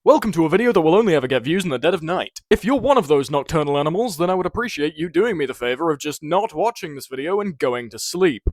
Welcome to a video that will only ever get views in the dead of night. If you're one of those nocturnal animals, then I would appreciate you doing me the favor of just not watching this video and going to sleep.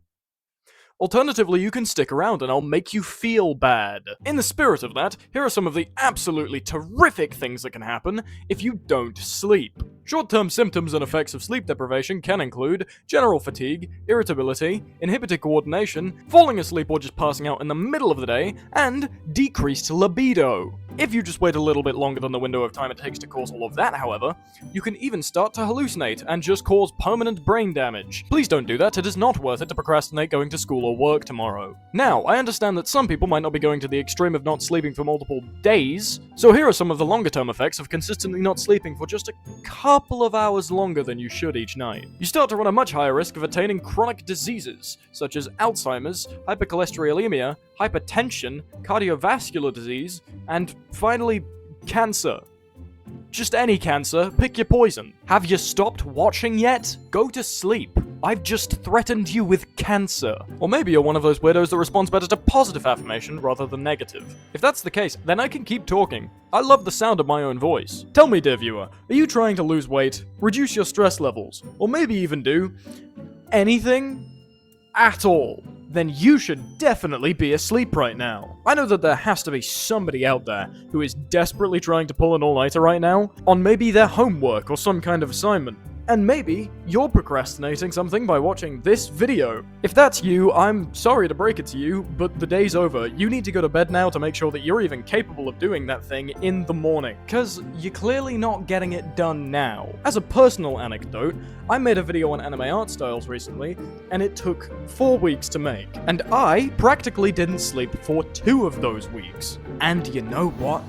Alternatively, you can stick around and I'll make you feel bad. In the spirit of that, here are some of the absolutely terrific things that can happen if you don't sleep. Short-term symptoms and effects of sleep deprivation can include general fatigue, irritability, inhibited coordination, falling asleep or just passing out in the middle of the day, and decreased libido. If you just wait a little bit longer than the window of time it takes to cause all of that, however, you can even start to hallucinate and just cause permanent brain damage. Please don't do that, it is not worth it to procrastinate going to school or work tomorrow. Now, I understand that some people might not be going to the extreme of not sleeping for multiple days, so here are some of the longer term effects of consistently not sleeping for just a couple of hours longer than you should each night. You start to run a much higher risk of attaining chronic diseases, such as Alzheimer's, hypercholesterolemia, hypertension, cardiovascular disease, and finally, cancer. Just any cancer, pick your poison. Have you stopped watching yet? Go to sleep. I've just threatened you with cancer. Or maybe you're one of those weirdos that responds better to positive affirmation rather than negative. If that's the case, then I can keep talking. I love the sound of my own voice. Tell me, dear viewer, are you trying to lose weight, reduce your stress levels, or maybe even do anything at all? Then you should definitely be asleep right now. I know that there has to be somebody out there who is desperately trying to pull an all-nighter right now on maybe their homework or some kind of assignment. And maybe you're procrastinating something by watching this video. If that's you, I'm sorry to break it to you, but the day's over. You need to go to bed now to make sure that you're even capable of doing that thing in the morning. Cause you're clearly not getting it done now. As a personal anecdote, I made a video on anime art styles recently, and it took 4 weeks to make. And I practically didn't sleep for 2 of those weeks. And you know what?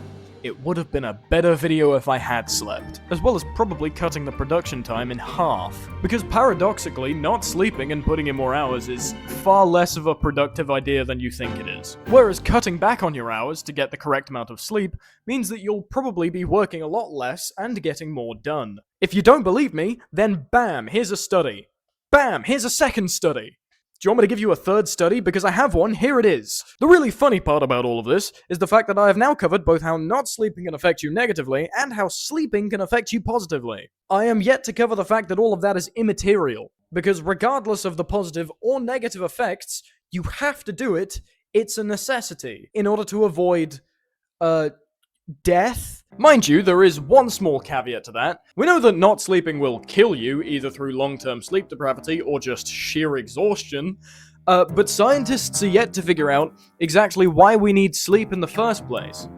It would have been a better video if I had slept, as well as probably cutting the production time in half. Because paradoxically, not sleeping and putting in more hours is far less of a productive idea than you think it is. Whereas cutting back on your hours to get the correct amount of sleep means that you'll probably be working a lot less and getting more done. If you don't believe me, then bam, here's a study. Bam, here's a second study. Do you want me to give you a third study? Because I have one, here it is. The really funny part about all of this is the fact that I have now covered both how not sleeping can affect you negatively and how sleeping can affect you positively. I am yet to cover the fact that all of that is immaterial, because regardless of the positive or negative effects, you have to do it. It's a necessity in order to avoid, death? Mind you, there is one small caveat to that. We know that not sleeping will kill you, either through long-term sleep depravity or just sheer exhaustion, but scientists are yet to figure out exactly why we need sleep in the first place.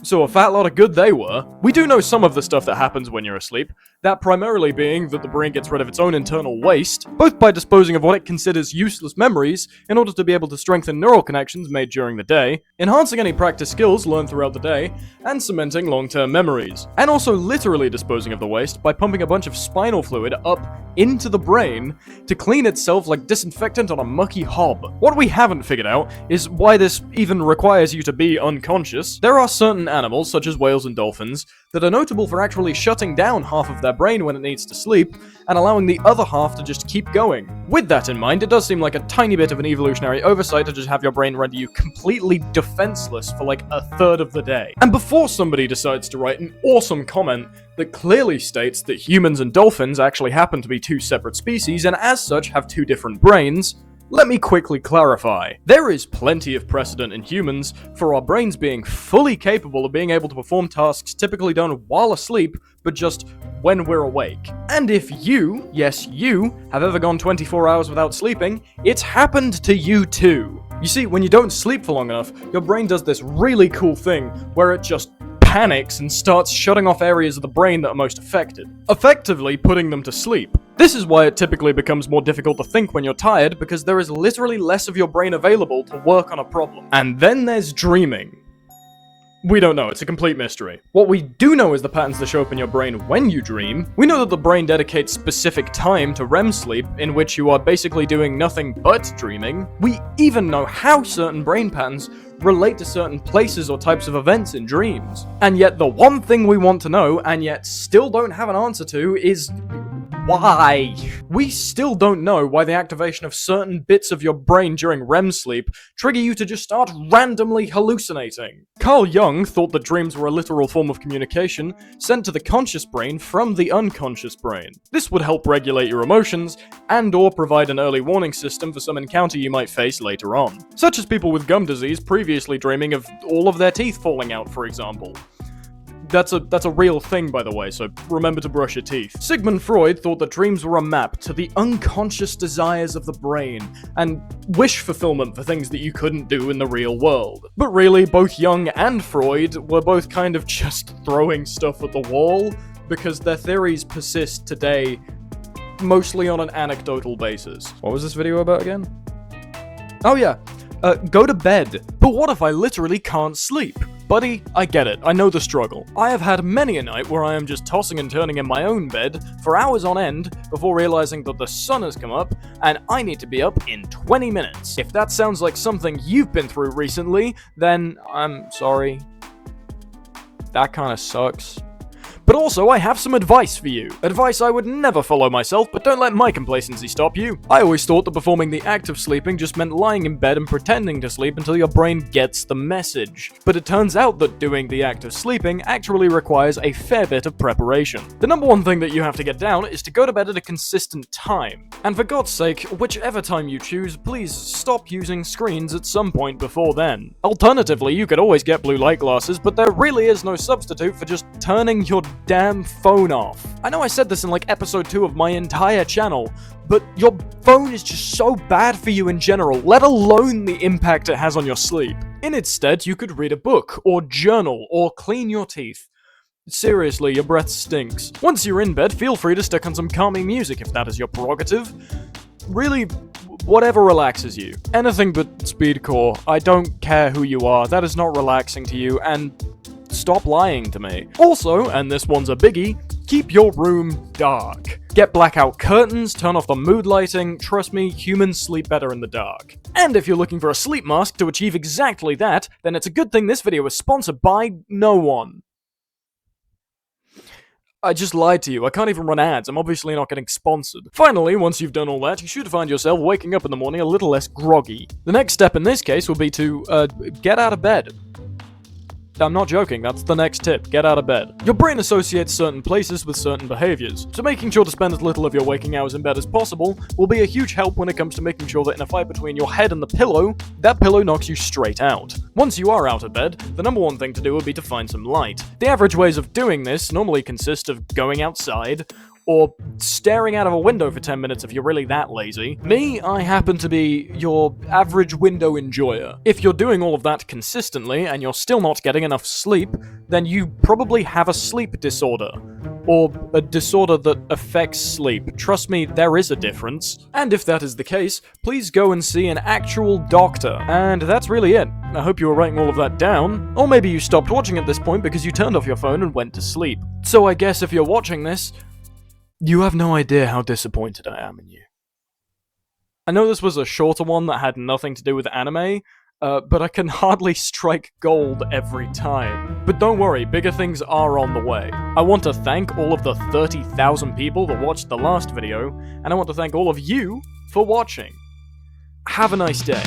So a fat lot of good they were. We do know some of the stuff that happens when you're asleep, that primarily being that the brain gets rid of its own internal waste, both by disposing of what it considers useless memories in order to be able to strengthen neural connections made during the day, enhancing any practice skills learned throughout the day, and cementing long-term memories. And also literally disposing of the waste by pumping a bunch of spinal fluid up into the brain to clean itself like disinfectant on a mucky hob. What we haven't figured out is why this even requires you to be unconscious. There are certain animals, such as whales and dolphins, that are notable for actually shutting down half of their brain when it needs to sleep, and allowing the other half to just keep going. With that in mind, it does seem like a tiny bit of an evolutionary oversight to just have your brain render you completely defenseless for like a third of the day. And before somebody decides to write an awesome comment that clearly states that humans and dolphins actually happen to be 2 separate species and as such have 2 different brains, let me quickly clarify. There is plenty of precedent in humans for our brains being fully capable of being able to perform tasks typically done while asleep, but just when we're awake. And if you, yes you, have ever gone 24 hours without sleeping, it's happened to you too. You see, when you don't sleep for long enough, your brain does this really cool thing where it just panics and starts shutting off areas of the brain that are most affected, effectively putting them to sleep. This is why it typically becomes more difficult to think when you're tired, because there is literally less of your brain available to work on a problem. And then there's dreaming. We don't know, it's a complete mystery. What we do know is the patterns that show up in your brain when you dream. We know that the brain dedicates specific time to REM sleep, in which you are basically doing nothing but dreaming. We even know how certain brain patterns relate to certain places or types of events in dreams. And yet the one thing we want to know, and yet still don't have an answer to, is Why? We still don't know why the activation of certain bits of your brain during REM sleep trigger you to just start randomly hallucinating. Carl Jung thought that dreams were a literal form of communication sent to the conscious brain from the unconscious brain. This would help regulate your emotions and/or provide an early warning system for some encounter you might face later on, such as people with gum disease previously dreaming of all of their teeth falling out, for example. That's a real thing, by the way, so remember to brush your teeth. Sigmund Freud thought that dreams were a map to the unconscious desires of the brain, and wish fulfillment for things that you couldn't do in the real world. But really, both Jung and Freud were both kind of just throwing stuff at the wall, because their theories persist today, mostly on an anecdotal basis. What was this video about again? Oh yeah, go to bed. But what if I literally can't sleep? Buddy, I get it, I know the struggle. I have had many a night where I am just tossing and turning in my own bed for hours on end before realizing that the sun has come up and I need to be up in 20 minutes. If that sounds like something you've been through recently, then I'm sorry. That kinda sucks. But also, I have some advice for you. Advice I would never follow myself, but don't let my complacency stop you. I always thought that performing the act of sleeping just meant lying in bed and pretending to sleep until your brain gets the message. But it turns out that doing the act of sleeping actually requires a fair bit of preparation. The number one thing that you have to get down is to go to bed at a consistent time. And for God's sake, whichever time you choose, please stop using screens at some point before then. Alternatively, you could always get blue light glasses, but there really is no substitute for just turning your damn phone off. I know I said this in like episode 2 of my entire channel, but your phone is just so bad for you in general, let alone the impact it has on your sleep. In its stead, you could read a book, or journal, or clean your teeth. Seriously, your breath stinks. Once you're in bed, feel free to stick on some calming music if that is your prerogative. Really, whatever relaxes you. Anything but speedcore. I don't care who you are, that is not relaxing to you, and stop lying to me. Also, and this one's a biggie, keep your room dark. Get blackout curtains, turn off the mood lighting, trust me, humans sleep better in the dark. And if you're looking for a sleep mask to achieve exactly that, then it's a good thing this video is sponsored by no one. I just lied to you, I can't even run ads, I'm obviously not getting sponsored. Finally, once you've done all that, you should find yourself waking up in the morning a little less groggy. The next step in this case will be to, get out of bed. I'm not joking, that's the next tip, get out of bed. Your brain associates certain places with certain behaviors, so making sure to spend as little of your waking hours in bed as possible will be a huge help when it comes to making sure that in a fight between your head and the pillow, that pillow knocks you straight out. Once you are out of bed, the number one thing to do would be to find some light. The average ways of doing this normally consist of going outside, or staring out of a window for 10 minutes if you're really that lazy. Me, I happen to be your average window enjoyer. If you're doing all of that consistently and you're still not getting enough sleep, then you probably have a sleep disorder. Or a disorder that affects sleep. Trust me, there is a difference. And if that is the case, please go and see an actual doctor. And that's really it. I hope you were writing all of that down. Or maybe you stopped watching at this point because you turned off your phone and went to sleep. So I guess if you're watching this, you have no idea how disappointed I am in you. I know this was a shorter one that had nothing to do with anime, but I can hardly strike gold every time. But don't worry, bigger things are on the way. I want to thank all of the 30,000 people that watched the last video, and I want to thank all of you for watching. Have a nice day.